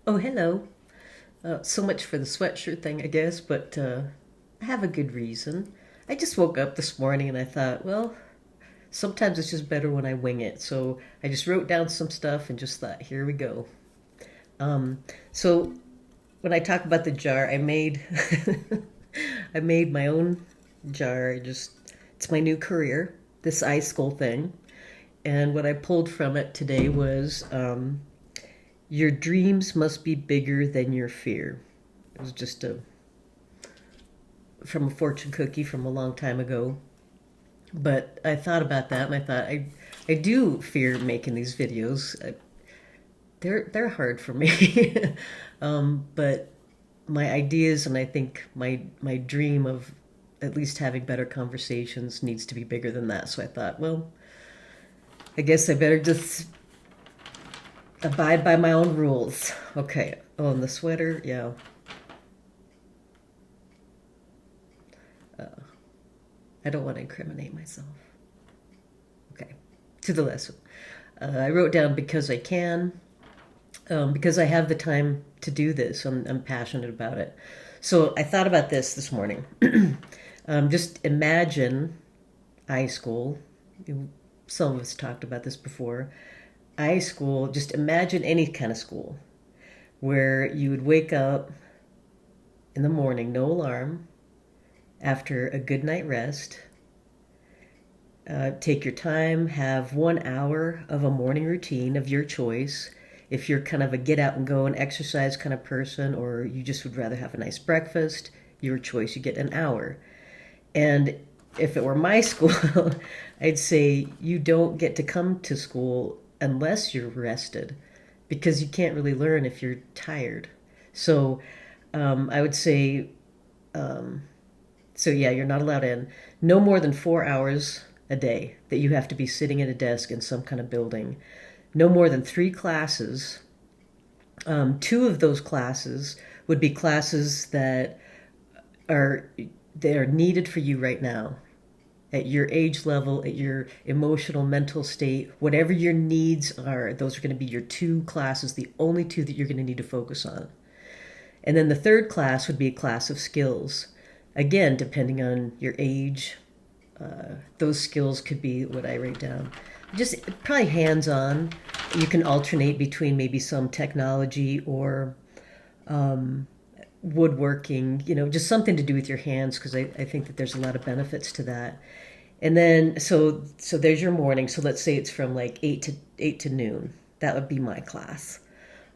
Oh, hello. So much for the sweatshirt thing, I guess, but I have a good reason. I just woke up this morning and I thought, well, sometimes it's just better when I wing it. So I just wrote down some stuff and just thought, here we go. Um, so when I talk about the jar, I made I made my own jar. It's my new career, this iSchool thing. And what I pulled from it today was your dreams must be bigger than your fear. It was just from a fortune cookie from a long time ago. But I thought about that and I thought I do fear making these videos. They're hard for me. But my ideas and I think my dream of at least having better conversations needs to be bigger than that. So I thought, well, I guess I better just abide by my own rules. Okay. Oh, and the sweater, yeah. I don't want to incriminate myself. Okay. To the lesson. I wrote down because I can, because I have the time to do this. I'm passionate about it. So I thought about this morning. Just imagine iSchool. Some of us talked about this before. iSchool, just imagine any kind of school where you would wake up in the morning, no alarm, after a good night rest, take your time, have 1 hour of a morning routine of your choice. If you're kind of a get out and go and exercise kind of person, or you just would rather have a nice breakfast, your choice, you get an hour. And if it were my school, I'd say you don't get to come to school unless you're rested because you can't really learn if you're tired. So I would say, um, so yeah, you're not allowed in. No more than 4 hours a day that you have to be sitting at a desk in some kind of building. No more than three classes. Two of those classes would be classes are that are needed for you right now at your age level, at your emotional, mental state, whatever your needs are. Those are going to be your two classes, the only two that you're going to need to focus on. And then the third class would be a class of skills. Again, depending on your age, those skills could be what I write down. Just probably hands on. You can alternate between maybe some technology or woodworking, just something to do with your hands because I think that there's a lot of benefits to that. And then so there's your morning. So let's say it's from like eight to noon. That would be my class.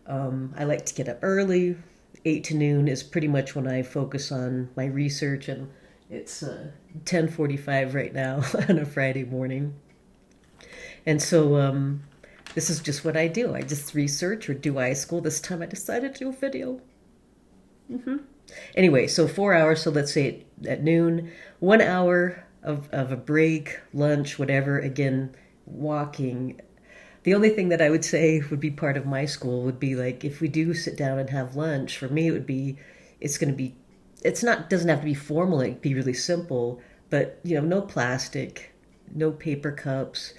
I like to get up early. 8 to noon is pretty much when I focus on my research, and it's 10:45 right now on a Friday morning. And so this is just what I do. I just research or do iSchool. This time I decided to do a video. Anyway, so 4 hours. So let's say at noon, 1 hour of a break, lunch, whatever. Again, walking. The only thing that I would say would be part of my school would be like if we do sit down and have lunch, for me it would be it's going to be it's not doesn't have to be formal, it could be really simple, but no plastic, no paper cups,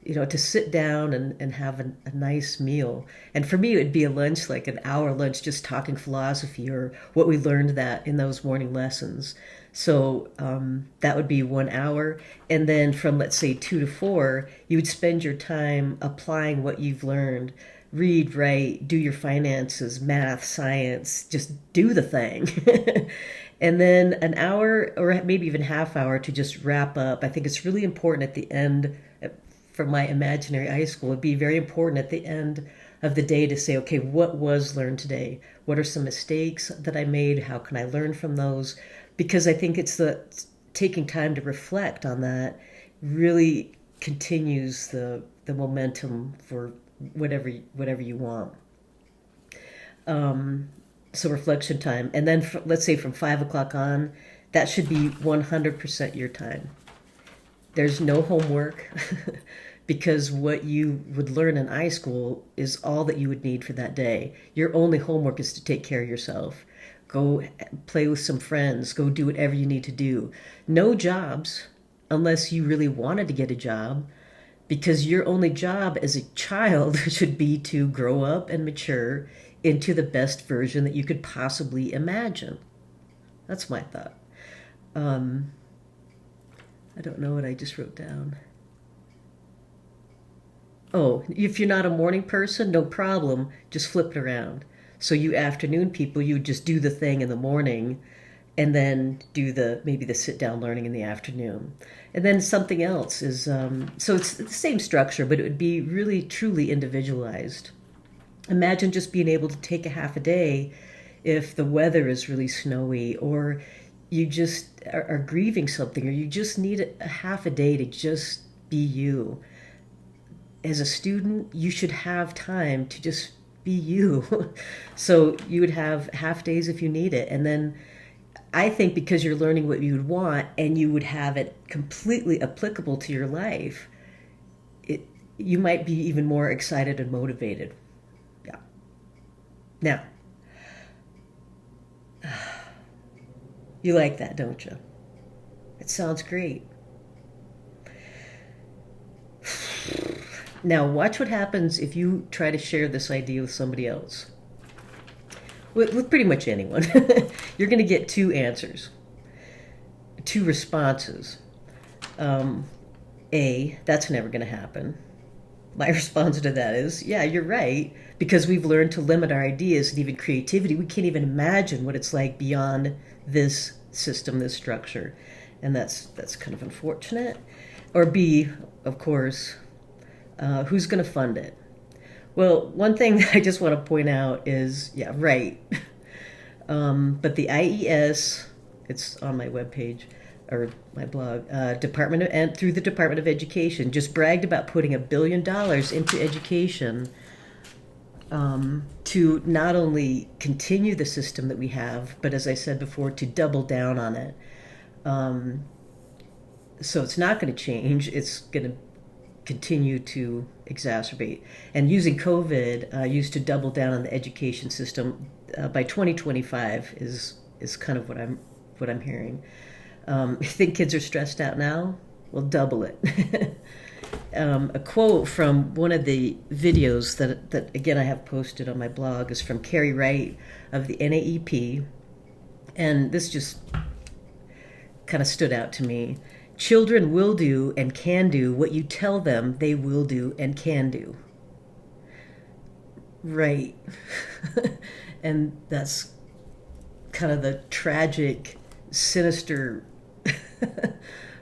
to sit down and have a nice meal. And for me, it would be a lunch, like an hour lunch, just talking philosophy or what we learned that in those morning lessons. So that would be 1 hour. And then from, let's say, 2 to 4, you would spend your time applying what you've learned. Read, write, do your finances, math, science, just do the thing. And then an hour or maybe even half hour to just wrap up. I think it's really important at the end for my imaginary iSchool. It'd be very important at the end of the day to say, okay, what was learned today? What are some mistakes that I made? How can I learn from those? Because I think it's the taking time to reflect on that really continues the momentum for whatever you want. So reflection time, and then let's say from 5 o'clock on, that should be 100% your time. There's no homework because what you would learn in iSchool is all that you would need for that day. Your only homework is to take care of yourself. Go play with some friends. Go do whatever you need to do. No jobs unless you really wanted to get a job. because your only job as a child should be to grow up and mature into the best version that you could possibly imagine. That's my thought. Um, I don't know what I just wrote down. Oh, if you're not a morning person, no problem. Just flip it around. So you afternoon people, you just do the thing in the morning and then do the maybe the sit down learning in the afternoon. And then something else is so it's the same structure, but it would be really truly individualized. Imagine just being able to take a half a day if the weather is really snowy, or you just are grieving something, or you just need a half a day to just be you. As a student, you should have time to just be you. So you would have half days if you need it. And then I think because you're learning what you would want and you would have it completely applicable to your life, it you might be even more excited and motivated. Yeah. Now, you like that, don't you? It sounds great. Now, watch what happens if you try to share this idea with somebody else. With pretty much anyone. You're going to get two answers, two responses. Um, A, that's never going to happen. My response to that is, yeah, you're right, because we've learned to limit our ideas and even creativity. We can't even imagine what it's like beyond this system, this structure. And that's kind of unfortunate. Or B, of course, who's going to fund it? Well, one thing that I just want to point out is, yeah, right. But the IES, it's on my webpage or my blog, and through the Department of Education, just bragged about putting $1 billion into education to not only continue the system that we have, but as I said before, to double down on it. So it's not going to change. It's going to continue to exacerbate. And using COVID, used to double down on the education system by 2025 is kind of what I'm hearing. You think kids are stressed out now? Well, double it. A quote from one of the videos that again I have posted on my blog is from Carrie Wright of the NAEP, and this just kind of stood out to me. Children will do and can do what you tell them they will do and can do. Right. And that's kind of the tragic, sinister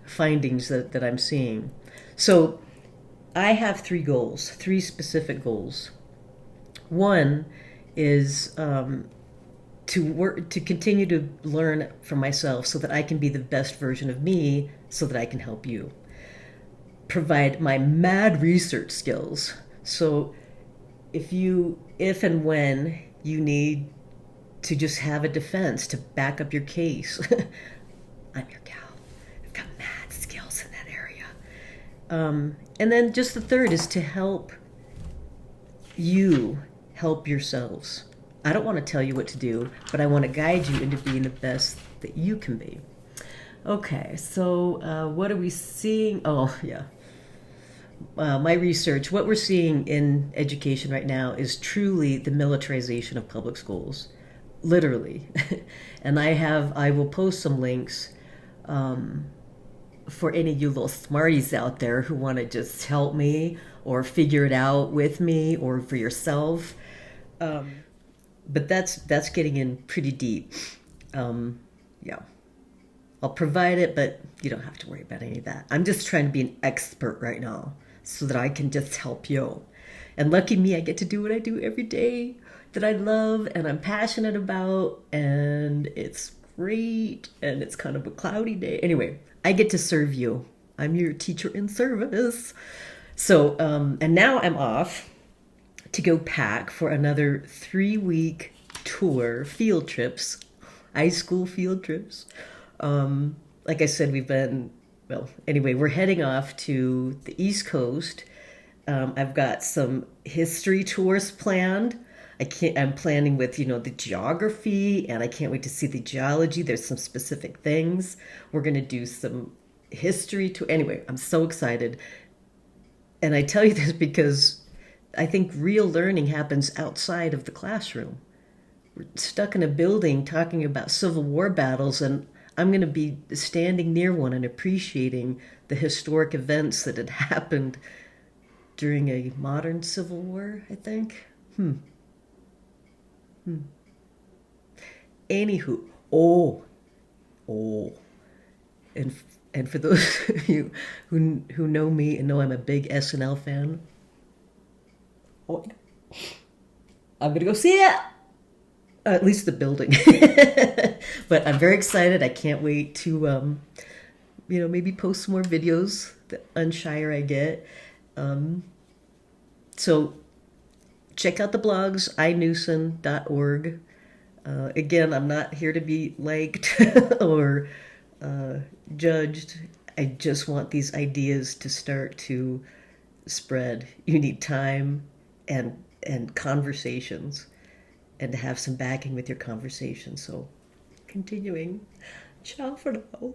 findings that I'm seeing. So I have three goals, three specific goals. One is to continue to learn from myself so that I can be the best version of me so that I can help you. Provide my mad research skills. So if and when you need to just have a defense to back up your case, I'm your gal. I've got mad skills in that area. And then just the third is to help you help yourselves. I don't want to tell you what to do, but I want to guide you into being the best that you can be. Okay, so what are we seeing? Oh, yeah. My research, what we're seeing in education right now is truly the militarization of public schools, literally. And I will post some links for any of you little smarties out there who want to just help me or figure it out with me or for yourself. But that's getting in pretty deep. Yeah. I'll provide it, but you don't have to worry about any of that. I'm just trying to be an expert right now so that I can just help you. And lucky me, I get to do what I do every day that I love and I'm passionate about, and it's great, and it's kind of a cloudy day. Anyway, I get to serve you. I'm your teacher in service. So, and now I'm off to go pack for another 3-week tour, field trips, high school field trips. Like I said, we're heading off to the East Coast. I've got some history tours planned. I'm planning with, the geography, and I can't wait to see the geology. There's some specific things. We're going to do some history tour. Anyway, I'm so excited. And I tell you this because I think real learning happens outside of the classroom. We're stuck in a building talking about Civil War battles, and I'm going to be standing near one and appreciating the historic events that had happened during a modern Civil War, I think. Anywho, oh, and and for those of you who know me and know I'm a big SNL fan, oh, I'm gonna go see it. At least the building. But I'm very excited. I can't wait to, maybe post some more videos the unshyer I get. So check out the blogs, inewson.org. Again, I'm not here to be liked or judged. I just want these ideas to start to spread. You need time and conversations, and to have some backing with your conversation. So, continuing. Ciao for now.